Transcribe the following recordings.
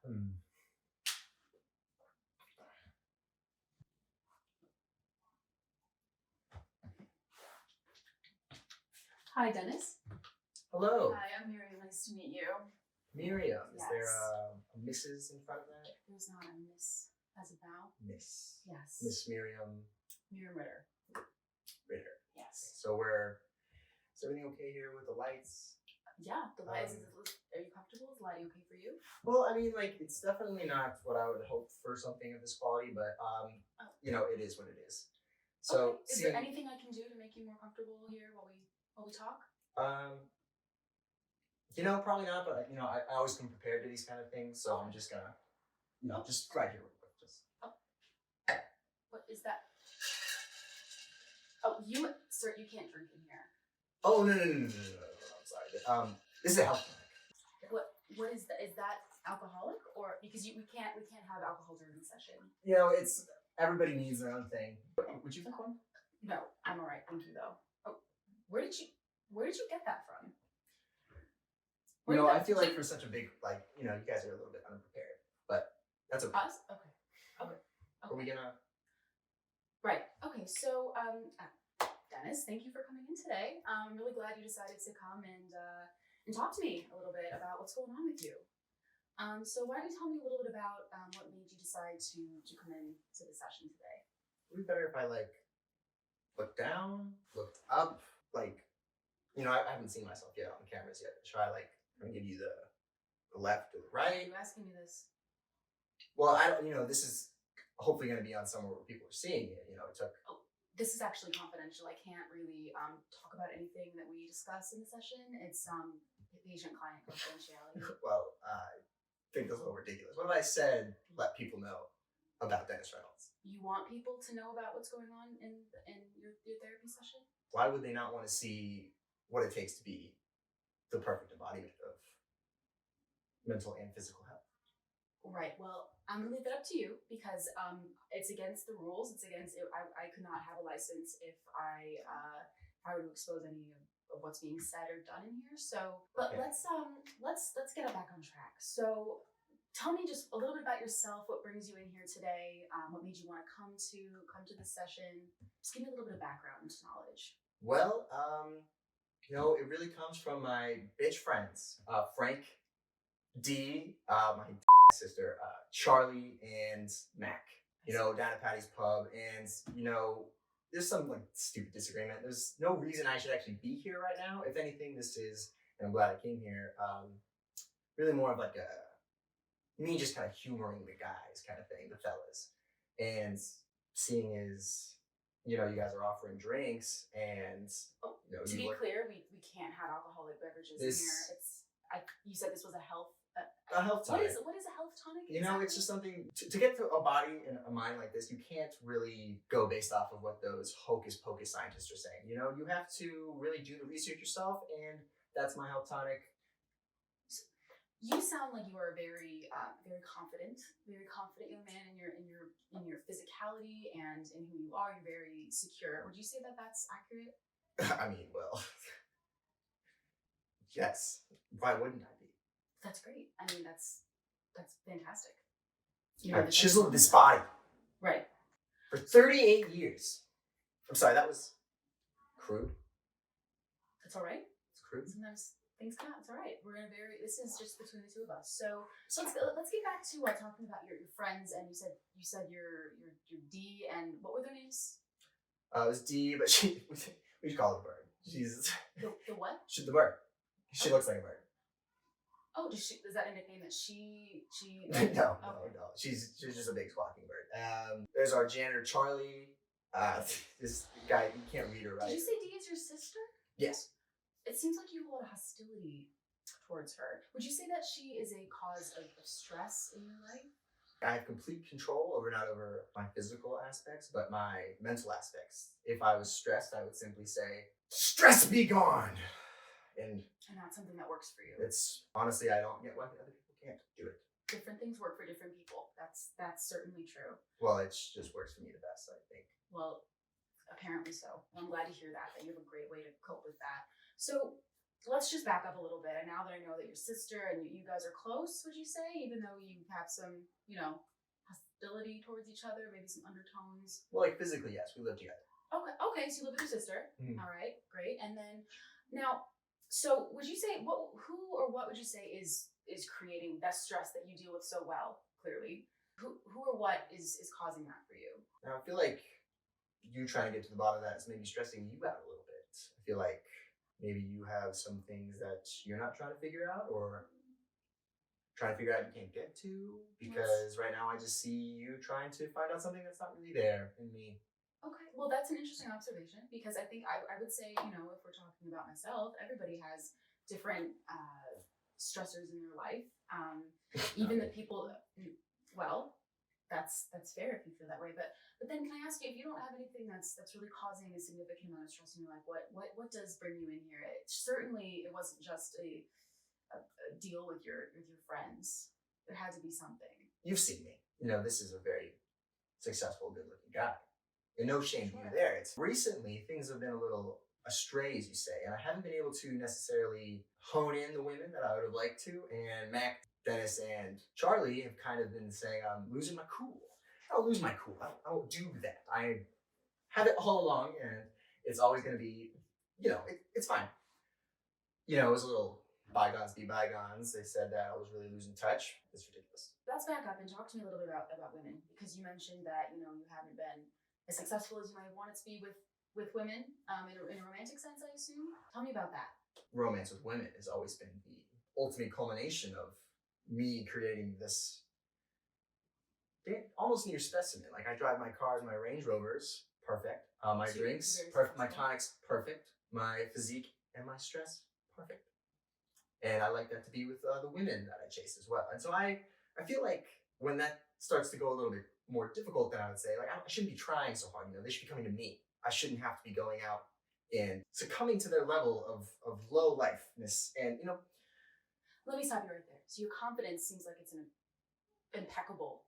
Hmm. Hi, Dennis. Hello, Hi, I'm Miriam. Nice to meet you. Miriam. Is there Yes. a Mrs. in front of that? There's not a miss as a vowel. Miss. Yes. Miss Miriam Miriam Ritter. Ritter. Yes. So is everything okay here with the lights? Yeah, the light are you comfortable? Is the lighting okay for you? Well, I mean, like, it's definitely not what I would hope for something of this quality, but, it is what it is. So, okay. Is there anything I can do to make you more comfortable here while we talk? Probably not, but, I always come prepared to these kind of things, so I'm just gonna, just right here real quick. Just. What is that? Sir, you can't drink in here. Oh, no, I'm sorry. This is a health clinic. What is that? Is that alcoholic or because we can't have alcohol during the session? It's everybody needs their own thing. Would you like one? No, I'm all right. Thank you though. Oh, where did you get that from? I feel like for such a big, you guys are a little bit unprepared, but that's okay. Us? Okay. Are we gonna? Right. Okay. So, Dennis, thank you for coming in today. I'm really glad you decided to come and talk to me a little bit about what's going on with you. So why don't you tell me a little bit about what made you decide to come in to the session today? Would it be better if I looked down, looked up, I haven't seen myself yet on the cameras yet. Should I give you the left or the right? Are you asking me this? Well, this is hopefully going to be on somewhere where people are seeing it. It took. Oh, this is actually confidential. I can't really talk about anything that we discuss in the session. It's patient-client confidentiality. Well, I think that's a little ridiculous. What if I said let people know about Dennis Reynolds? You want people to know about what's going on in your therapy session? Why would they not want to see what it takes to be the perfect embodiment of mental and physical health? Right. Well, I'm gonna leave that up to you because it's against the rules. It's against. I could not have a license if I were to expose any of what's being said or done in here. So, but Okay. let's get it back on track. So, tell me just a little bit about yourself. What brings you in here today? What made you want to come to this session? Just give me a little bit of background knowledge. Well, it really comes from my bitch friends, Frank, D, my sister, Charlie, and Mac. Down at Patty's Pub, and there's some stupid disagreement. There's no reason I should actually be here right now. If anything, this is, and I'm glad I came here. Really more of me just kind of humoring the guys, kind of thing, the fellas, and seeing as you guys are offering drinks, and to be clear, we can't have alcoholic beverages in here. You said this was a health tonic. What is a health tonic? Exactly? It's just something to get to a body and a mind like this. You can't really go based off of what those hocus pocus scientists are saying. You have to really do the research yourself, and that's my health tonic. You sound like you are a very confident young man in your physicality and in who you are. You're very secure. Would you say that that's accurate? I mean, well, yes. Why wouldn't I be? That's great. I mean, that's fantastic. I've chiseled this body. Right. For 38 years. I'm sorry, that was crude. That's all right. It's crude. Sometimes things come out. It's all right. This is just between the two of us. So let's get back to talking about your friends. And you said your D, and what were their names? It was D, but we should call her a bird. She's the what? She's the bird. She looks like a bird. Oh, does that indicate that she? No. She's just a big squawking bird. There's our janitor Charlie. This guy, you can't read her right. Did you say D is your sister? Yes. It seems like you have a lot of hostility towards her. Would you say that she is a cause of stress in your life? I have complete control not over my physical aspects, but my mental aspects. If I was stressed, I would simply say, "Stress be gone!" And that's something that works for you. It's honestly, I don't get why other people can't do it. Different things work for different people. That's certainly true. Well, it just works for me the best, I think. Well, apparently so. I'm glad to hear that you have a great way to cope with that. So let's just back up a little bit. And now that I know that your sister and you guys are close, would you say, even though you have some, hostility towards each other, maybe some undertones? Well, like physically, yes, we live together. Okay, okay. So you live with your sister. Mhm. All right, great. And then now, so would you say who or what would you say is creating that stress that you deal with so well? Clearly, who or what is causing that for you? Now, I feel like you trying to get to the bottom of that is maybe stressing you out a little bit. I feel like maybe you have some things that you're not trying to figure out or trying to figure out you can't get to because right now I just see you trying to find out something that's not really there in me. Okay, well, that's an interesting observation because I think I would say, if we're talking about myself, everybody has different stressors in their life. Even the people, well, that's fair if you feel that way. But then, can I ask you if you don't have anything that's really causing a significant amount of stress in your life? What does bring you in here? Certainly, it wasn't just a deal with your friends. There had to be something. You've seen me. This is a very successful, good-looking guy. And no shame to you Sure. there. It's recently things have been a little astray, as you say, and I haven't been able to necessarily hone in the women that I would have liked to. And Mac, Dennis, and Charlie have kind of been saying I'm losing my cool. I don't lose my cool. I don't do that. I have it all along, and it's always going to be, it's fine. It was a little bygones be bygones. They said that I was really losing touch. It's ridiculous. Let's back up and talk to me a little bit about women because you mentioned that you haven't been as successful as you might want it to be with women in a romantic sense, I assume. Tell me about that. Romance with women has always been the ultimate culmination of me creating this almost near specimen. Like I drive my cars, my Range Rovers, perfect. My So you're drinks, very perfect. My successful. tonics, perfect. My physique and my stress, perfect. And I like that to be with the women that I chase as well. And so I feel like when that starts to go a little bit more difficult, than I would say, like I shouldn't be trying so hard. They should be coming to me. I shouldn't have to be going out and succumbing to their level of low lifeness. And Let me stop you right there. So your confidence seems like it's an impeccable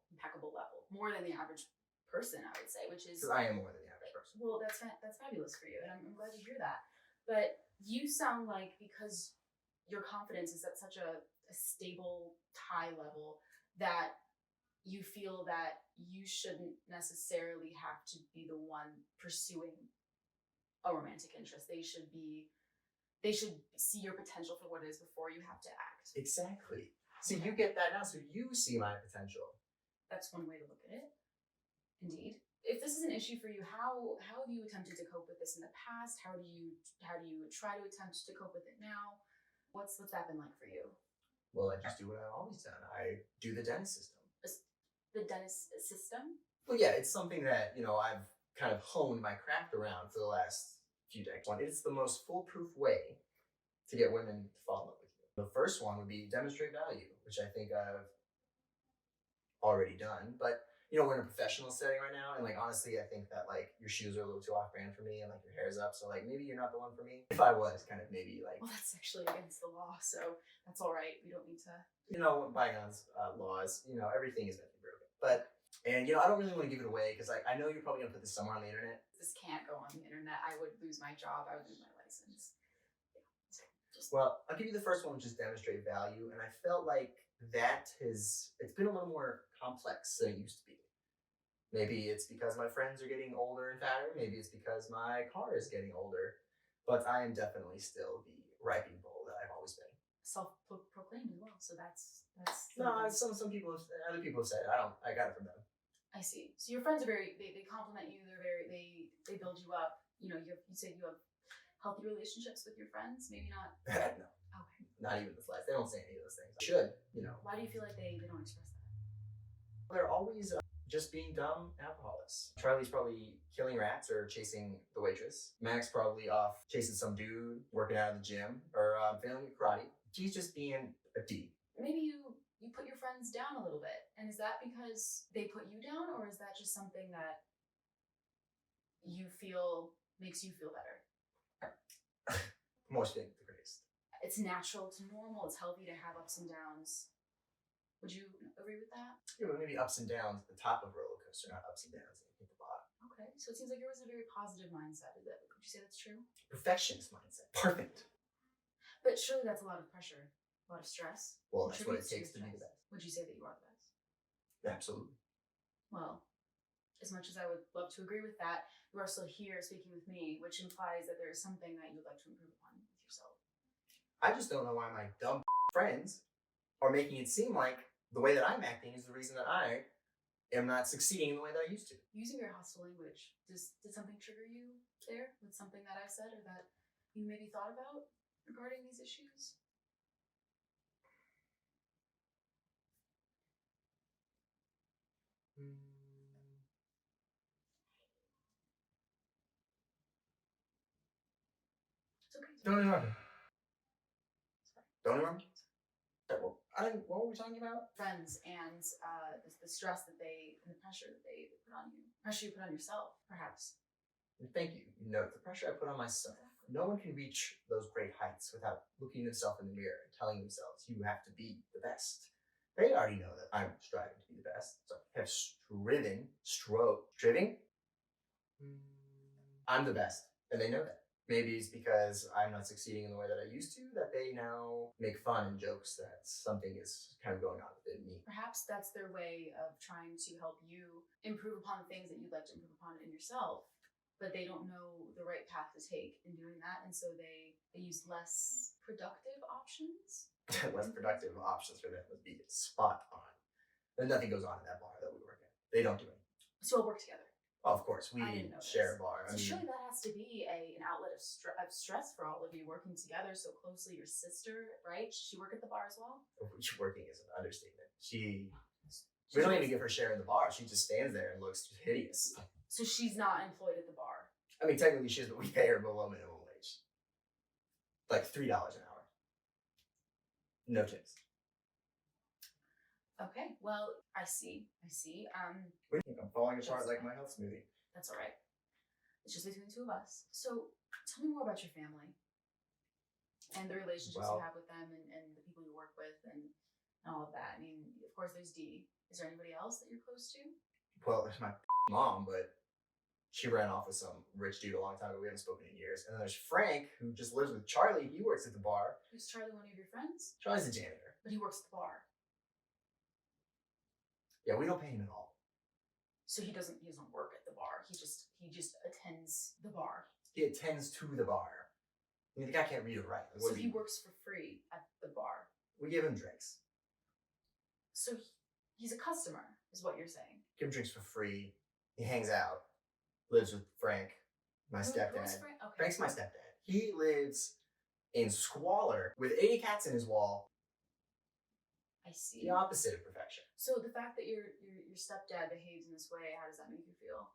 level, more than the average person, I would say, which is because I am more than the average person. well, that's fabulous for you, and I'm glad to hear that. But you sound like because your confidence is at such a stable, high level that you feel that you shouldn't necessarily have to be the one pursuing a romantic interest. They should see your potential for what it is before you have to act. Exactly. See, you get that now, so you see my potential. That's one way to look at it. Indeed. If this is an issue for you, how have you attempted to cope with this in the past? How do you try to attempt to cope with it now? What's that been like for you? Well, I just do what I've always done. I do the Dennis system. The Dennis system? Well, yeah, it's something that I've kind of honed my craft around for the last few decades. It's the most foolproof way to get women to fall in love with you. The first one would be demonstrate value, which I think I've already done. But we're in a professional setting right now, and honestly, I think that your shoes are a little too off-brand for me, and your hair's up, so maybe you're not the one for me. If I was, kind of maybe Well, that's actually against the law, so that's all right. We don't need to. bygones laws. Everything is meant to be broken. But I don't really want to give it away because I know you're probably gonna put this somewhere on the internet. This can't go on the internet. I would lose my job. I would lose my license. Well, I'll give you the first one, which is demonstrate value, and I felt like it's been a little more complex than it used to be. Maybe it's because my friends are getting older and fatter. Maybe it's because my car is getting older. But I am definitely still the ripening bull that I've always been. Self-proclaimed as well. So that's No, some people, other people have said it. I got it from them. I see. So your friends are they compliment you. They build you up. You say you have healthy relationships with your friends. Maybe not. No, Okay. not even the slides. They don't say any of those things. I should. Why do you feel like they don't express that? They're always just being dumb alcoholics. Charlie's probably killing rats or chasing the waitress. Mac's probably off chasing some dude working out in the gym or failing at karate. She's just being a D. Maybe you put your friends down a little bit, and is that because they put you down, or is that just something that you feel makes you feel better? Most being the greatest. It's natural, it's normal, it's healthy to have ups and downs. Would you agree with that? Maybe ups and downs at the top of a roller coaster, not ups and downs at the bottom. Okay, so it seems like yours is a very positive mindset. Would you say that's true? Perfectionist mindset. Perfect. But surely that's a lot of pressure, a lot of stress. Well, that's what it Contributes takes to your be the stress. best. Would you say that you are the best? Absolutely. Well, as much as I would love to agree with that, you are still here speaking with me, which implies that there is something that you would like to improve upon with yourself. I just don't know why my dumb friends are making it seem like the way that I'm acting is the reason that I am not succeeding in the way that I used to. Using your hostile language, did something trigger you there with something that I said or that you maybe thought about regarding these issues? It's okay. Don't remember. Sorry. Don't remember? What were we talking about? Friends and the stress that and the pressure that they put on you, pressure you put on yourself, perhaps. Thank you. You know, the pressure I put on myself. Exactly. No one can reach those great heights without looking themselves in the mirror and telling themselves, you have to be the best. They already know that I'm striving to be the best. So I have striving. I'm the best. And they know that. Maybe it's because I'm not succeeding in the way that I used to that they now make fun and jokes that something is kind of going on within me. Perhaps that's their way of trying to help you improve upon the things that you'd like to improve upon in yourself, but they don't know the right path to take in doing that, and so they use less productive options. Less productive options for them would be spot on. And nothing goes on in that bar that we work at. They don't do anything. So we'll work together. Oh, of course, we I didn't know share a this. bar. So surely that has to be an outlet of stress for all of you working together so closely. Your sister, right? She work at the bar as well? Working is an understatement. We don't even give her share in the bar. She just stands there and looks hideous. So she's not employed at the bar? I mean, technically she is, but we pay her below minimum wage. Like $3 an hour. No tips. Okay, well, I see. What do you think? I'm falling apart Just like fine. my health smoothie. That's all right. It's just between the two of us. So tell me more about your family and the relationships you have with them and the people you work with and all of that. I mean, of course, there's Dee. Is there anybody else that you're close to? Well, there's my mom, but she ran off with some rich dude a long time ago. We haven't spoken in years. And then there's Frank, who just lives with Charlie. He works at the bar. Is Charlie one of your friends? Charlie's the janitor. But he works at the bar. Yeah, we don't pay him at all. So he doesn't work at the bar. He just attends the bar. He attends to the bar. I mean, the guy can't read or write. So he works for free at the bar. We give him drinks. So he's a customer, is what you're saying. Give him drinks for free. He hangs out. Lives with Frank, my stepdad. Who's Frank? Okay. Frank's my stepdad. He lives in squalor with 80 cats in his wall. I see. The opposite of perfection. So the fact that your stepdad behaves in this way, how does that make you feel?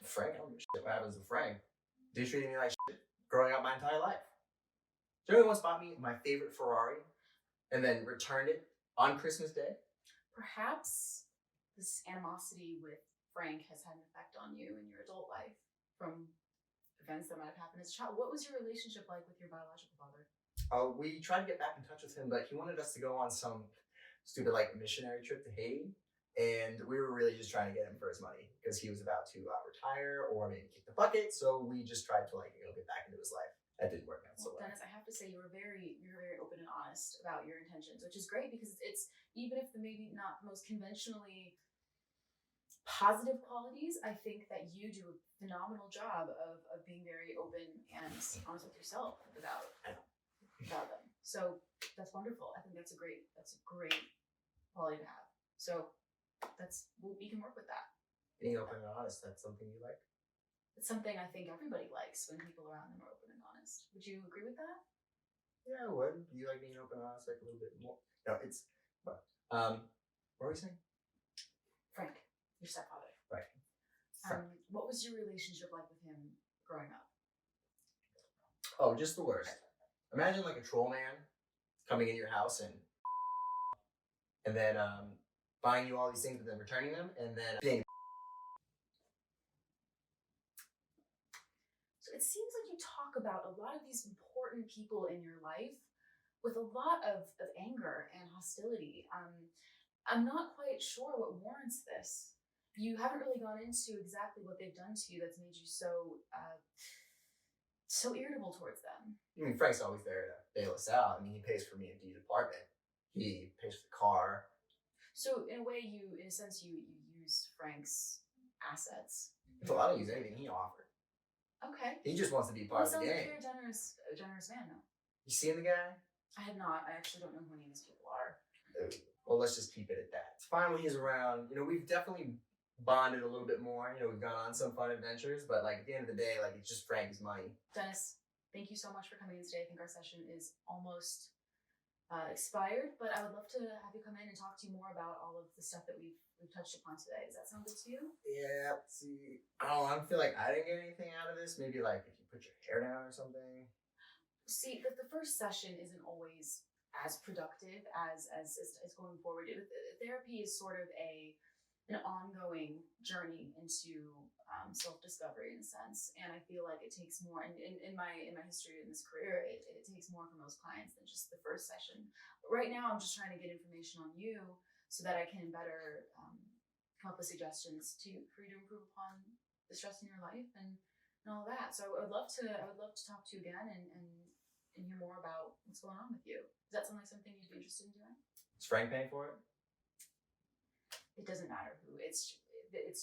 Frank, I don't give a shit what happens to Frank. Dude treated me like shit growing up my entire life. Joey once bought me my favorite Ferrari and then returned it on Christmas Day. Perhaps this animosity with Frank has had an effect on you in your adult life from events that might have happened as a child. What was your relationship like with your biological father? We tried to get back in touch with him, but he wanted us to go on some stupid missionary trip to Haiti. And we were really just trying to get him for his money because he was about to retire or maybe kick the bucket. So we just tried to get back into his life. That didn't work out so well. Dennis, I have to say you were very open and honest about your intentions, which is great because it's, even if the maybe not the most conventionally positive qualities, I think that you do a phenomenal job of being very open and honest with yourself about them. So that's wonderful. I think that's a great quality to have. So we can work with that. Being open and honest, that's something you like? It's something I think everybody likes when people around them are open and honest. Would you agree with that? Yeah, I would. Do you like being open and honest a little bit more? No, it's what were we saying? Frank, your stepfather. Right. What was your relationship like with him growing up? Oh, just the worst. Imagine a troll man coming in your house and then buying you all these things and then returning them and then being. So it seems like you talk about a lot of these important people in your life with a lot of anger and hostility. I'm not quite sure what warrants this. You haven't really gone into exactly what they've done to you that's made you so so irritable towards them? I mean, Frank's always there to bail us out. I mean, he pays for me and Dee's apartment. He pays for the car. So in a way, in a sense, you use Frank's assets. If I don't use anything he offered. Okay. He just wants to be Well, part of the sounds like game. you're a generous man, though. You seen the guy? I have not. I actually don't know who any of these people are. Well, let's just keep it at that. It's fine when he's around. You know, we've definitely bonded a little bit more. You know, we've gone on some fun adventures, but like at the end of the day, like it's just Frank's money. Dennis, thank you so much for coming in today. I think our session is almost expired, but I would love to have you come in and talk to you more about all of the stuff that we've touched upon today. Does that sound good to you? Yeah. See, I feel like I didn't get anything out of this. Maybe like if you put your hair down or something. See, the first session isn't always as productive as going forward. Therapy is sort of an ongoing journey into self-discovery in a sense, and I feel like it takes more. And in my history in this career, it takes more from most clients than just the first session. But right now, I'm just trying to get information on you so that I can better come up with suggestions for you to improve upon the stress in your life and all that. So I would love to talk to you again and hear more about what's going on with you. Does that sound like something you'd be interested in doing? Is Frank paying for it? It doesn't matter who. It's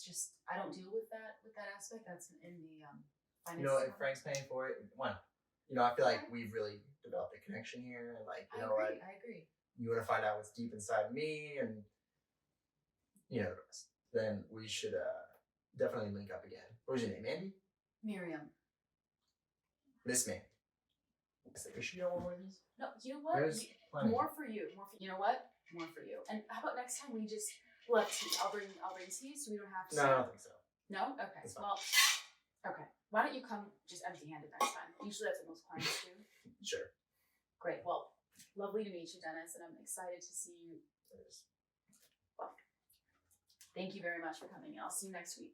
just I don't deal with that aspect. That's in the finance. You know, if Frank's paying for it, why not? You know, I feel like we've really developed a connection here, and like, I agree. You want to find out what's deep inside me, and you know the rest. Then we should definitely link up again. What was your name, Andy? Miriam. This man. We should go on one of these. No, you know what? There's plenty. More for you. You know what? More for you. And how about next time we just tea? I'll bring tea so we don't have to. No, I don't think so. No? Okay. Well, okay. Why don't you come just empty-handed next time? Usually that's what most clients do. Sure. Great. Well, lovely to meet you, Dennis, and I'm excited to see you. Well, thank you very much for coming. I'll see you next week.